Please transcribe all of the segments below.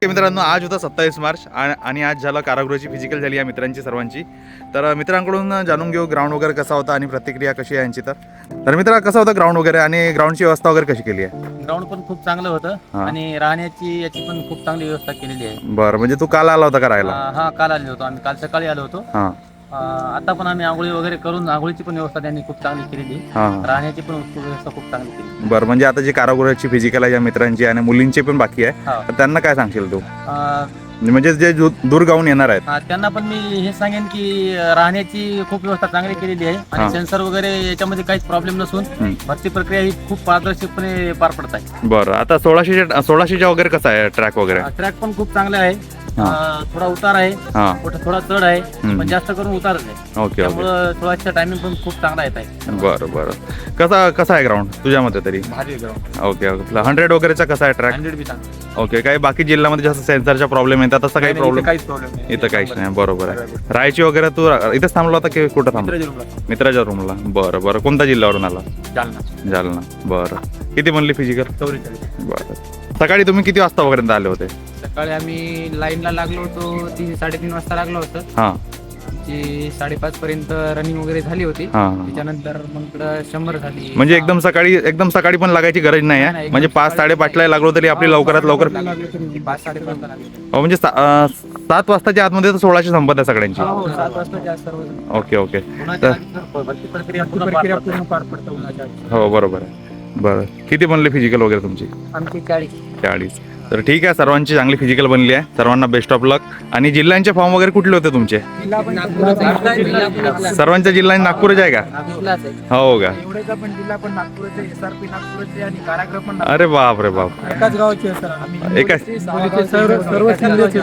मित्रांनो, आज होता 27 मार्च आणि आज झालं कारागृहाची फिजिकल झाली या मित्रांची सर्वांची. तर मित्रांकडून जाणून घेऊ ग्राउंड वगैरे कसा होता आणि प्रतिक्रिया कशी आहे यांची. तर मित्रा, कसा होता ग्राउंड वगैरे आणि ग्राउंडची व्यवस्था वगैरे कशी केली आहे? ग्राउंड पण खूप चांगलं होतं आणि राहण्याची याची पण खूप चांगली व्यवस्था केलेली आहे. बरं, म्हणजे तू काल आला होता का राहायला? हा, काल आलो होतो आम्ही, काल सकाळी आलो होतो. हां आता पण आम्ही आंघोळी वगैरे करून आंघोळीची पण व्यवस्था त्यांनी खूप चांगली केलेली आहे. हां राहण्याची पण व्यवस्था खूप चांगली केली. बरं, म्हणजे आता जी कारागृहाची फिजिकल आहे या मित्रांची आणि मुलींची पण बाकी आहे, हा. तर त्यांना काय सांगशील तू? अं, म्हणजे जे दूर गावून येणार आहेत. त्यांना पण मी हे सांगेन की राहण्याची खूप व्यवस्था चांगली केलेली आहे हा. आणि सेन्सर वगैरे याच्यामध्ये काहीच प्रॉब्लेम नसून भरती प्रक्रिया ही खूप पारदर्शकपणे पार पडत आहे. बरं, आता 1600च्या वगैरे कसं आहे ट्रॅक वगैरे? ट्रॅक पण खूप चांगला आहे. थोडा उतार आहे, हां थोडा चढ आहे, पण जास्त करून उतारच आहे. Okay okay. त्यामुळं थोडासा टायमिंग पण खूप चांगला येत आहे. बरं, कसा आहे ग्राउंड तुझ्या मते तरी? भारी ग्राउंड, ओके ओके. 100 वगैरेचा कसा आहे ट्रॅक? 100 बी चांगला. ओके. काही बाकी जिल्ह्यामध्ये जसं सेन्सरचा प्रॉब्लेम येतात तसं काही प्रॉब्लेम? काहीच प्रॉब्लेम नाही. इथं काहीच नाही. बरोबर आहे. राहायची वगैरे तू इथंच थांबला होता की कुठं थांबला? मित्राच्या रूमला. बरं, कोणत्या जिल्ह्यावरून आला? जालना. बरं, किती म्हणली फिजिकल? 44. बरं. सकाळी तुम्ही किती वाजता वगैरे आले होते? सकाळी आम्ही लाईनला लागलो होतो 3-3:30 वाजता लागलो होतो. हां आमची 5:30 पर्यंत रनिंग वगैरे झाली होती. हां. त्याच्यानंतर मग इकडं 100 झाली. म्हणजे एकदम सकाळी पण लागायची गरज नाही आहे. म्हणजे 5-5:30ला लागलो तरी आपली लवकरात लवकर. 5-5:30 लागली. म्हणजे 7 वाजताच्या आतमध्ये तर 1600 संपत आहे सगळ्यांची. 7 वाजता जास्त सर्व. Okay okay. तर भरती प्रक्रिया पूर्ण पार पडतं उन्हाच्या आधी. हो बरोबर आहे. बरं, किती बनले फिजिकल वगैरे तुमची? आमची 40. तर ठीक आहे, सर्वांची चांगली फिजिकल बनली आहे. सर्वांना बेस्ट ऑफ लक. आणि जिल्ह्यांचे फॉर्म वगैरे कुठले होते तुमचे? सर्वांच्या जिल्हा नागपूरच आहे का? हो का? एवढेचा पण जिल्हा पण नागपूरचे, SRP नागपूरचे आणि कारागृह पण अरे बाप रे बाप. एकाच गावचे सर आम्ही. एकाच सर्व जिल्ह्याचे.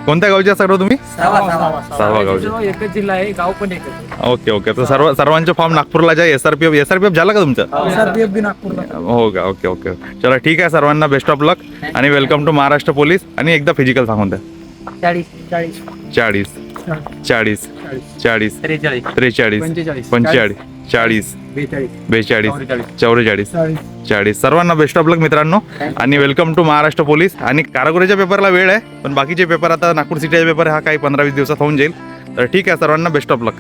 कोणत्या गावचे सर्व तुम्ही? 6 गावचे. एकच जिल्हा आहे, गाव पण एकच. Okay okay. तर सर्वांचे फॉर्म नागपूरला आहे. SRPF झाला का तुमचं? SRPF बी नागपूरला. हो का? Okay okay. चला ठीक आहे, सर्वांना बेस्ट ऑफ लक आणि वेलकम टू महाराष्ट्र पोलीस. आणि एकदा फिजिकल सांगून द्या. 40 40 40 40 43 43 45 40 42 44 40. सर्वांना बेस्ट ऑफ लक मित्रांनो आणि वेलकम टू महाराष्ट्र पोलीस. आणि कारागृहाच्या पेपरला वेळ आहे, पण बाकीचे पेपर आता नागपूर सिटीचा पेपर हा काही 15-20 दिवसात होऊन जाईल. तर ठीक आहे, सर्वांना बेस्ट ऑफ लक.